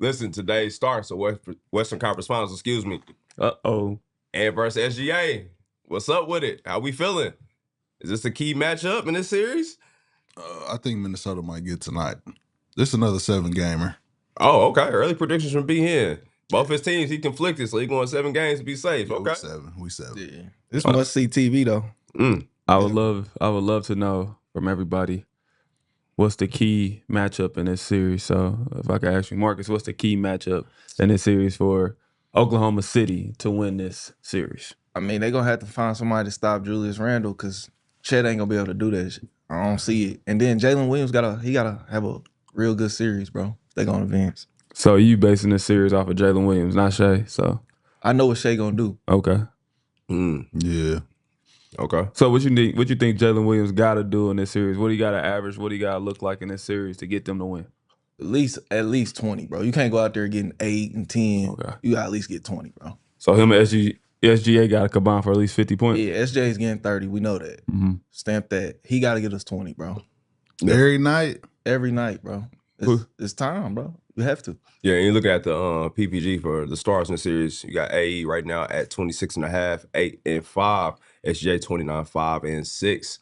listen, today starts a Western Conference Finals, excuse me. Uh-oh. And versus SGA. What's up with it? How we feeling? Is this a key matchup in this series? I think Minnesota might get tonight. This is another 7-gamer. Oh, okay. Early predictions from B Hen. Both his teams, he conflicted, so he going 7 games to be safe. Yeah, okay. We seven. Yeah. This must-see TV, though. I would love to know from everybody what's the key matchup in this series. So if I could ask you, Marcus, what's the key matchup in this series for Oklahoma City to win this series? I mean, they're going to have to find somebody to stop Julius Randle because Chet ain't going to be able to do that shit. I don't see it. And then Jalen Williams gotta have a real good series, bro. If they going to advance. So you basing this series off of Jalen Williams, not Shai. So I know what Shai going to do. Okay. Yeah. Okay. So what you think Jalen Williams got to do in this series? What he got to average? What he got to look like in this series to get them to win? At least 20, bro. You can't go out there getting 8 and 10. Okay. You got to at least get 20, bro. So him and SGA got to combine for at least 50 points? Yeah, SJ's getting 30. We know that. Stamp that. He got to get us 20, bro. Every night? Every night, bro. It's time, bro. You have to. Yeah, and you look at the PPG for the stars in the series. You got AE right now at 26.5, 8 and 5. SGA 29, 5 and 6.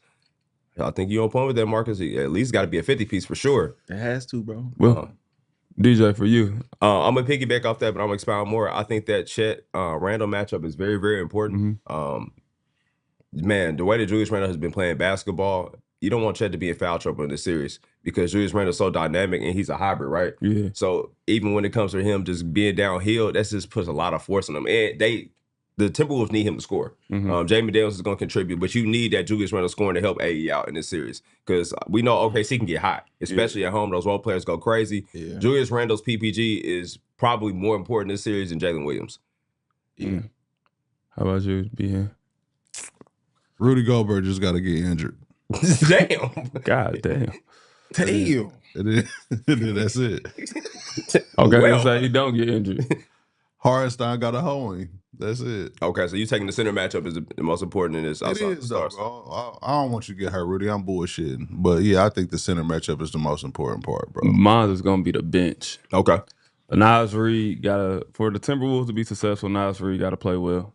I think you on point with that, Marcus. At least got to be a 50 piece for sure. It has to, bro. Well, DJ, for you, I'm gonna piggyback off that, but I'm gonna expound more. I think that Chet Randall matchup is very, very important. Man, the way that Julius Randle has been playing basketball, you don't want Chet to be in foul trouble in this series because Julius Randle's so dynamic and he's a hybrid, right? Yeah. So even when it comes to him just being downhill, that just puts a lot of force on him. And the Timberwolves need him to score. Jamie Daniels is going to contribute, but you need that Julius Randle scoring to help AE out in this series because we know OKC can get hot, especially at home. Those role players go crazy. Yeah. Julius Randle's PPG is probably more important in this series than Jalen Williams. Yeah. How about you, B Hen? Rudy Gobert just got to get injured. Damn. God damn. Damn. That's it. Okay, Well. let's say he don't get injured. Hardenstein got a hold him. That's it. Okay, so you taking the center matchup is the most important in this. It is, though, bro. I don't want you to get hurt, Rudy. I'm bullshitting. But, yeah, I think the center matchup is the most important part, bro. Mine is going to be the bench. Okay. Nas Reed for the Timberwolves to be successful, Nas Reed got to play well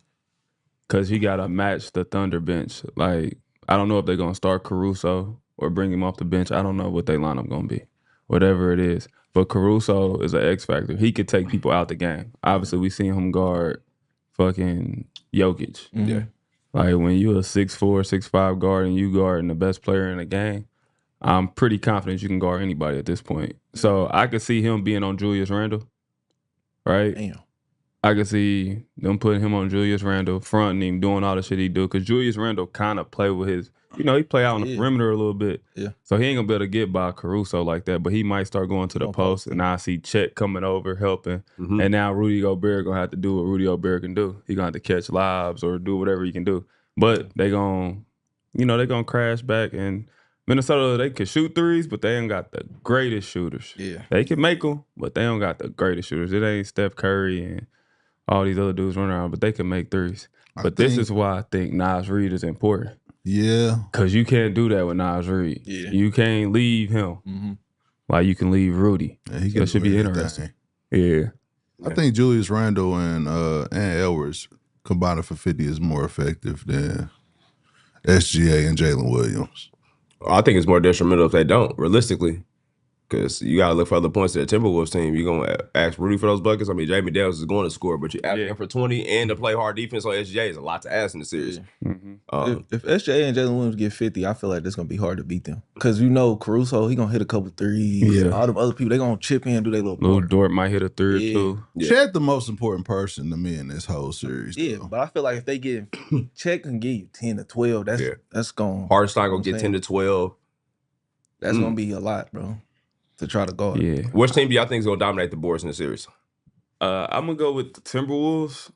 because he got to match the Thunder bench. Like, I don't know if they're going to start Caruso or bring him off the bench. I don't know what their lineup going to be, whatever it is. But Caruso is an X factor. He could take people out the game. Obviously, we seen him guard fucking Jokic. Yeah. Like, when you a 6'4", 6'5" guard and you guarding the best player in the game, I'm pretty confident you can guard anybody at this point. So I could see him being on Julius Randle, right? Damn. I could see them putting him on Julius Randle, fronting him, doing all the shit he do. Because Julius Randle kind of play with his, he play out on the perimeter a little bit. Yeah. So he ain't going to be able to get by Caruso like that. But he might start going to the post. And I see Chet coming over, helping. And now Rudy Gobert going to have to do what Rudy Gobert can do. He going to have to catch lobs or do whatever he can do. But they going to, they're going to crash back. And Minnesota, they can shoot threes, but they ain't got the greatest shooters. Yeah. They can make them, but they don't got the greatest shooters. It ain't Steph Curry and all these other dudes running around, but they can make threes. This is why I think Nas Reed is important. Yeah. Because you can't do that with Nas Reed. Yeah. You can't leave him like you can leave Rudy. Yeah, he So it should be interesting. Yeah. I think Julius Randle and Edwards combining for 50 is more effective than SGA and Jalen Williams. I think it's more detrimental if they don't, realistically. Because you got to look for other points to the Timberwolves team. You're going to ask Rudy for those buckets. I mean, Jamie Daniels is going to score, but you're asking for 20 and to play hard defense on SGA is a lot to ask in the series. If SGA and Jalen Williams get 50, I feel like it's going to be hard to beat them. Because Caruso, he going to hit a couple threes. Yeah. All them other people, they going to chip in and do their little Lil part. Dort might hit a three or two. Yeah. Chet the most important person to me in this whole series. Yeah, though. but I feel like if they get Chet can give you 10 to 12, that's going Hardenstein going to get 10 to 12. That's going to be a lot, bro, to try to guard. Yeah. Which team do y'all think is going to dominate the boards in the series? I'm going to go with the Timberwolves.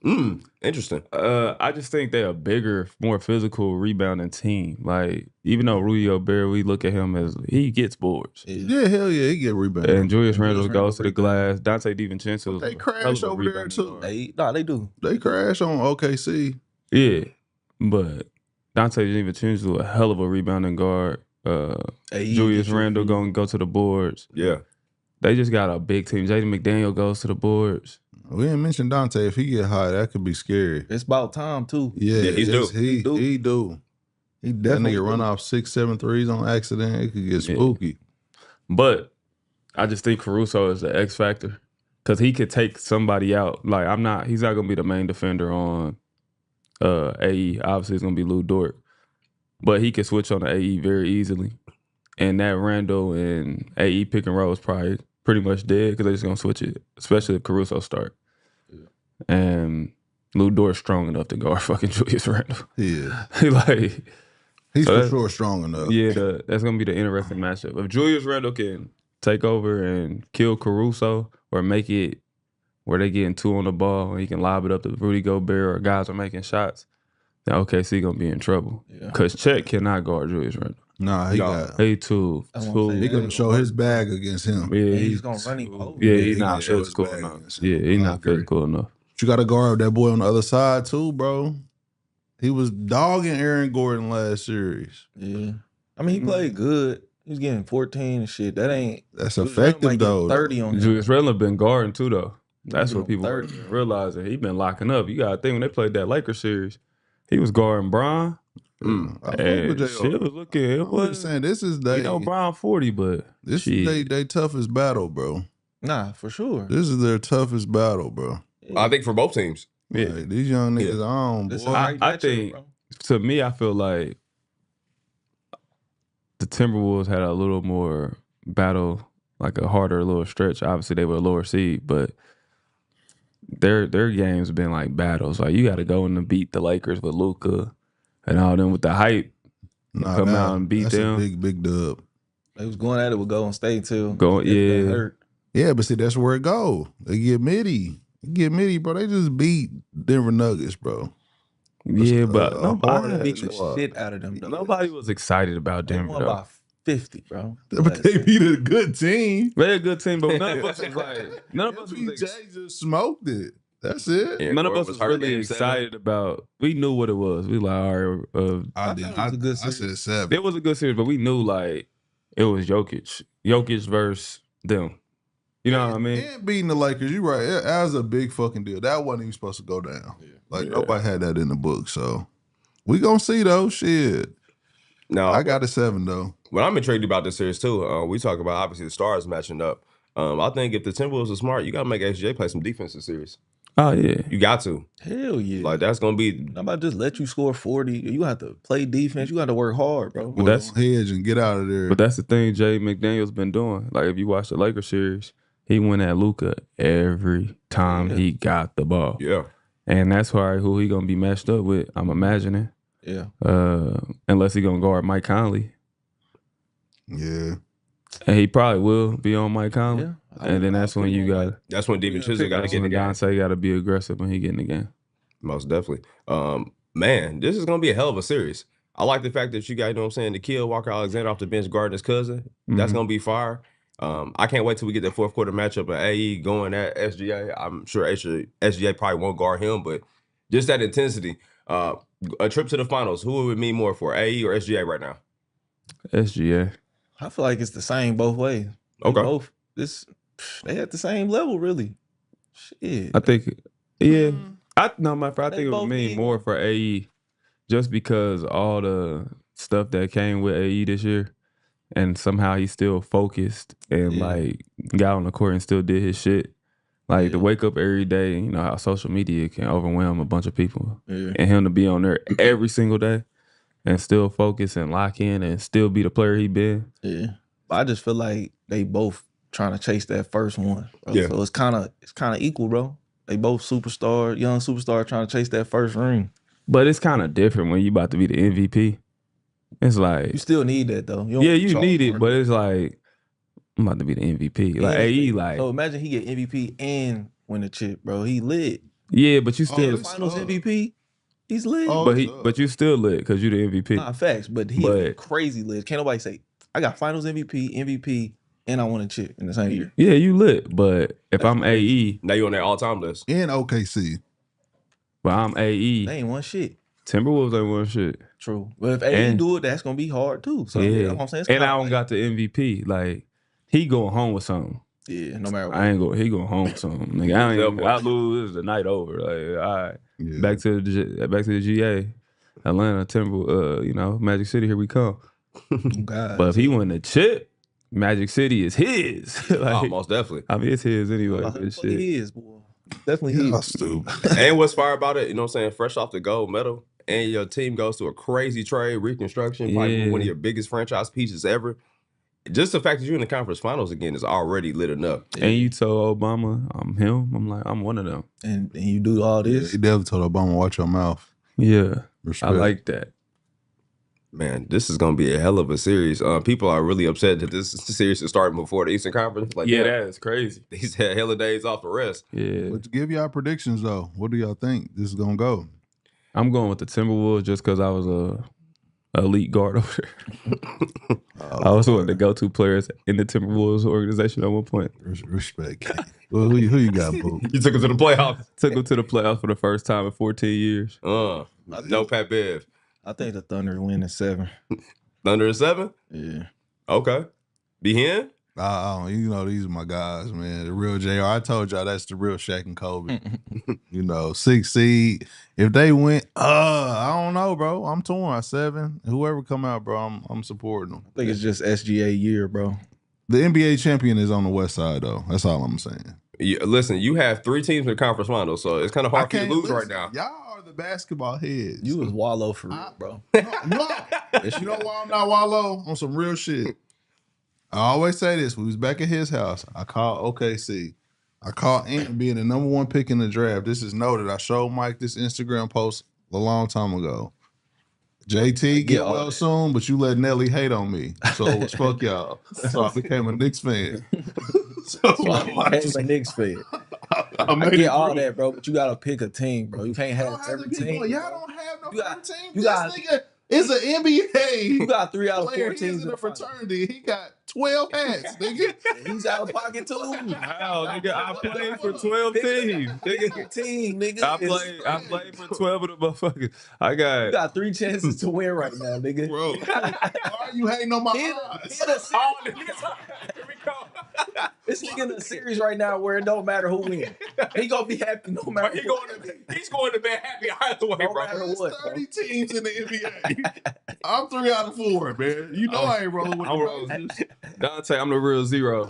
Interesting. I just think they're a bigger, more physical rebounding team. Like, even though Rudy Gobert, we look at him as he gets boards. Yeah, hell yeah, he get rebounded. And Julius Randle goes to the glass. Dante DiVincenzo. They crash over there too. They do. They crash on OKC. Yeah, but Dante DiVincenzo a hell of a rebounding guard. Julius Randle going to go to the boards. Yeah. They just got a big team. Jaden McDaniel goes to the boards. We didn't mention Dante. If he get hot, that could be scary. It's about time too. Yeah, he's due. He do. He That definitely nigga run off 6, 7 threes on accident. It could get spooky. But I just think Caruso is the X factor because he could take somebody out. Like he's not gonna be the main defender on AE. Obviously, it's gonna be Lou Dort, but he could switch on the AE very easily. And that Randall and AE pick and roll is probably pretty much dead because they're just gonna switch it, especially if Caruso start. Yeah. And Lou Dort's strong enough to guard fucking Julius Randle. Yeah, he's for sure strong enough. Yeah, that's gonna be the interesting matchup. If Julius Randle can take over and kill Caruso or make it where they getting 2 on the ball and he can lob it up to Rudy Gobert or guys are making shots, then OKC gonna be in trouble. Because Chet cannot guard Julius Randle. Nah, he too. He gonna show his bag against him. Yeah, he's gonna run him over. Yeah, he's not physical enough. Yeah, he's not physical enough. But you got to guard that boy on the other side too, bro. He was dogging Aaron Gordon last series. Yeah, I mean he played good. He was getting 14 and shit. That's effective though. 30 on him. Julius Randle been guarding too though. That's what people are realizing. He been locking up. You got to think when they played that Lakers series, he was guarding Bron. And shit was looking. It was saying this is they. Bron 40, but this is they toughest battle, bro. Nah, for sure. This is their toughest battle, bro. I think for both teams. Yeah, like, these young niggas on. Boy. I think to me, I feel like the Timberwolves had a little more battle, like a harder little stretch. Obviously, they were a lower seed, but their games been like battles. Like you got to go in and beat the Lakers with Luka. And all them with the hype, come out and beat them. That's a big dub. They was going at it with Golden State too. Yeah, but see, that's where it go. They get midi, bro. They just beat Denver Nuggets, bro. Yeah, but nobody beat the shit out of them. Though. Nobody was excited about Denver. They won by 50, bro. But they beat a good team. They're a good team, but none of us was like, MPJ just smoked it. That's it. Yeah, none of us was really excited about. We knew what it was. We like, all right. I said 7. It was a good series, but we knew like it was Jokic versus them. You know what I mean? And beating the Lakers, you're right. That was a big fucking deal. That wasn't even supposed to go down. Nobody had that in the book. So we gonna see though. Shit. No, I got a 7 though. What I'm intrigued about this series too. We talk about obviously the stars matching up. I think if the Timberwolves are smart, you gotta make SGA play some defense this series. Oh yeah, you got to. Hell yeah, like that's gonna be. I'm about to just let you score 40. You have to play defense. You got to work hard, bro. But that's hedge and get out of there. But that's the thing Jay McDaniel's been doing. Like if you watch the Lakers series, he went at Luka every time he got the ball. Yeah, and that's who he gonna be matched up with. I'm imagining. Yeah. Unless he gonna guard Mike Conley. Yeah. And he probably will be on Mike Conley. Yeah. And then that's when you got. That's when Demon Chisholm got to get in the game. Dante got to be aggressive when he get in the game. Most definitely. Man, this is gonna be a hell of a series. I like the fact that you got, you know what I'm saying, to kill Walker Alexander off the bench guarding his cousin. That's gonna be fire. I can't wait till we get the fourth quarter matchup of AE going at SGA. I'm sure SGA probably won't guard him, but just that intensity. A trip to the finals, who would it mean more for, AE or SGA right now? SGA. I feel like it's the same both ways. Okay. They at the same level, really. Shit. I think, yeah. I think it would mean more for AE just because all the stuff that came with AE this year, and somehow he's still focused and like got on the court and still did his shit. Like to wake up every day, you know how social media can overwhelm a bunch of people, and him to be on there every single day and still focus and lock in and still be the player he been. Yeah, but I just feel like they both trying to chase that first one. Bro. Yeah, so it's kind of equal, bro. They both young superstar trying to chase that first ring. But it's kind of different when you about to be the MVP. It's like you still need that though. You need it, but it's like I'm about to be the MVP. Like AE, like so imagine he get MVP and win the chip, bro. He lit. Yeah, but you still finals MVP. He's lit. But you still lit because you the MVP. Nah, facts. But he's crazy lit. Can't nobody say I got finals MVP, and I won a chip in the same year. Yeah, you lit. But if I'm AE, now you on that all-time list in OKC. But I'm AE. They ain't won shit. Timberwolves ain't won shit. True. But if AE do it, that's gonna be hard too. So you know what I'm saying? And I don't got the MVP. Like he going home with something. Yeah, no matter what. I ain't go. He going home soon, nigga. I lose the night over. Like, all right, back to the GA, Atlanta, Magic City. Here we come. God, but if he win the chip, Magic City is his. Like, most definitely. I mean, it's his anyway. It is, boy. Definitely his. Stupid. And what's fire about it, you know what I'm saying? Fresh off the gold medal, and your team goes to a crazy trade, reconstruction, probably one of your biggest franchise pieces ever. Just the fact that you're in the conference finals again is already lit enough. And you told Obama, I'm him. I'm like, I'm one of them. And you do all this. Yeah, he definitely told Obama, watch your mouth. Yeah. Respect. I like that. Man, this is going to be a hell of a series. People are really upset that this series is starting before the Eastern Conference. Like, that is crazy. He's had hella days off the rest. Yeah. But to give y'all predictions, though, what do y'all think this is going to go? I'm going with the Timberwolves just because I was a elite guard over there. I was one of the go-to players in the Timberwolves organization at one point. Respect. Well, who you got, boo? You took him to the playoffs. Took him to the playoffs for the first time in 14 years. No Pat Bev. I think the Thunder win in 7. Thunder in 7? Yeah. Okay. B Hen? These are my guys, man. The real JR. I told y'all that's the real Shaq and Kobe. 6 seed. If they win, I don't know, bro. I'm torn. 7. Whoever come out, bro, I'm supporting them. I think it's just SGA year, bro. The NBA champion is on the West Side, though. That's all I'm saying. Listen, you have 3 teams in the conference finals, so it's kind of hard for you to lose right now. Y'all are the basketball heads. You was Wallow for real, bro. No. You know why I'm not Wallow? On some real shit. I always say this. We was back at his house. I called OKC. I called Ant being the number 1 pick in the draft. This is noted. I showed Mike this Instagram post a long time ago. JT, get well soon, but you let Nelly hate on me. So it was fuck y'all. So I became a Knicks fan. I became a Knicks fan. I get all that, bro, but you got to pick a team, bro. You can't have every team. Y'all don't have no team. You got nigga is an NBA. You got 3 out of 4 teams in the fraternity. He got 12 hats, nigga. He's out of pocket too. Hell, nigga, I played for 12 teams. Nigga. I played for 12 of the motherfuckers. You got 3 chances to win right now, nigga. Bro, why are you hating on my odds? This nigga in a series right now where it don't matter who wins. He gonna be happy no matter what. He's going to bed happy either way, No bro. matter what, There's 30 teams in the NBA. I'm 3 out of 4, man. You know I ain't rolling with the Roses. Dante, I'm the real zero.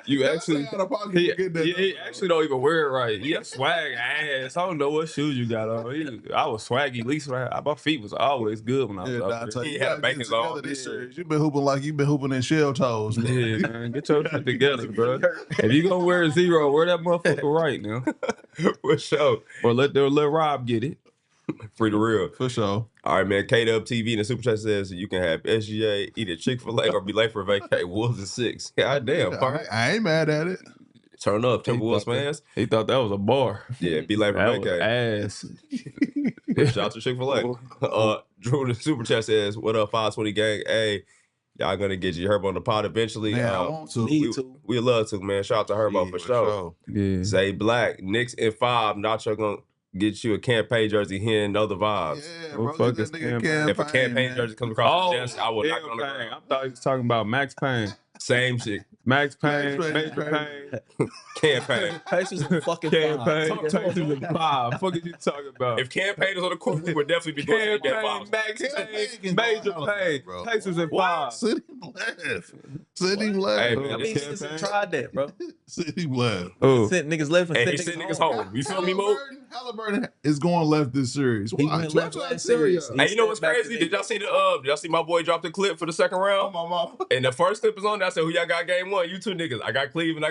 You actually, he actually don't even wear it right. He a swag ass. I don't know what shoes you got on. I was swaggy. At least my feet was always good when I was out there. He had bacon on this series. You've been hooping like you've been hooping in shell toes. Man. Yeah, man. Get your shit together, bro. If you gonna wear a 0, wear that motherfucker right now. For sure. Or let Rob get it. Free the real. For sure. All right, man. K-Dub TV and the Super Chat says you can have SGA, eat at Chick-fil-A, or be late for vacay. Wolves at 6. God damn. I ain't mad at it. Turn up, Timberwolves fans. He thought that was a bar. Yeah, be late for vacay. Ass. Shout out to Chick-fil-A. Drew the Super Chat says, what up, 520 gang? Hey, y'all gonna get you Herbo on the pod eventually. Man, I want to. We love to, man. Shout out to Herbo for sure. Yeah. Zay Black, Knicks in 5. Nacho gonna get you a campaign jersey. Hen, know the vibes. Yeah, What bro. fuck is If a campaign jersey comes across the desk, I will knock it on the ground. I thought he was talking about Max Payne. Same shit. Max Payne, Max Major Payne, Campaign. Pacers in fucking campaign, 5. Pacers in 5. Fuck are you talking about? If campaign is on the court, we would definitely be going to that Campaign, five. Max Payne, Campaign Major can go Payne, bro. Pacers in 5. Sit him left. Sit him left. Hey, I man, mean, this niggas campaign. tried that, bro. Sit him left. Oh, Sent niggas left and And he sent sent niggas home. You feel me, Mo? Halliburton is going left this series. He Watch. went left Watch last I tell series. ya. Hey, you know what's Back to crazy? the- Did y'all see my boy drop the clip for the second round? My mama. And the first clip is on there. I said, who y'all got game 1? You 2 niggas. I got Cleveland.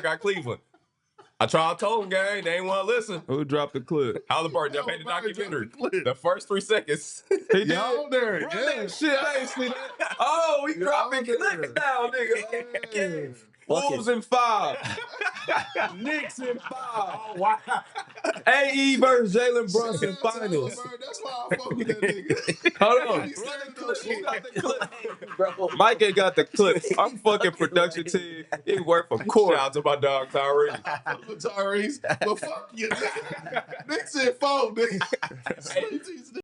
I told them, gang. They ain't want to listen. who dropped the clip? Halliburton, y'all made the Halliburton documentary. dropped the clip. The first 3 seconds. He did. Y'all there. Run Yeah. that shit. I ain't see that. Oh, we dropping clips now, nigga. Wolves in 5. Knicks in 5. Oh, wow. AE versus Jalen Brunson finals. That's why I fuck with that nigga. Hold on. Who got the clip? Bro, Mike ain't got the clip. I'm fucking production team. He work for court. Shout out to my dog, Tyrese. Tyrese, but fuck you, nigga. Nigga said 4, nigga.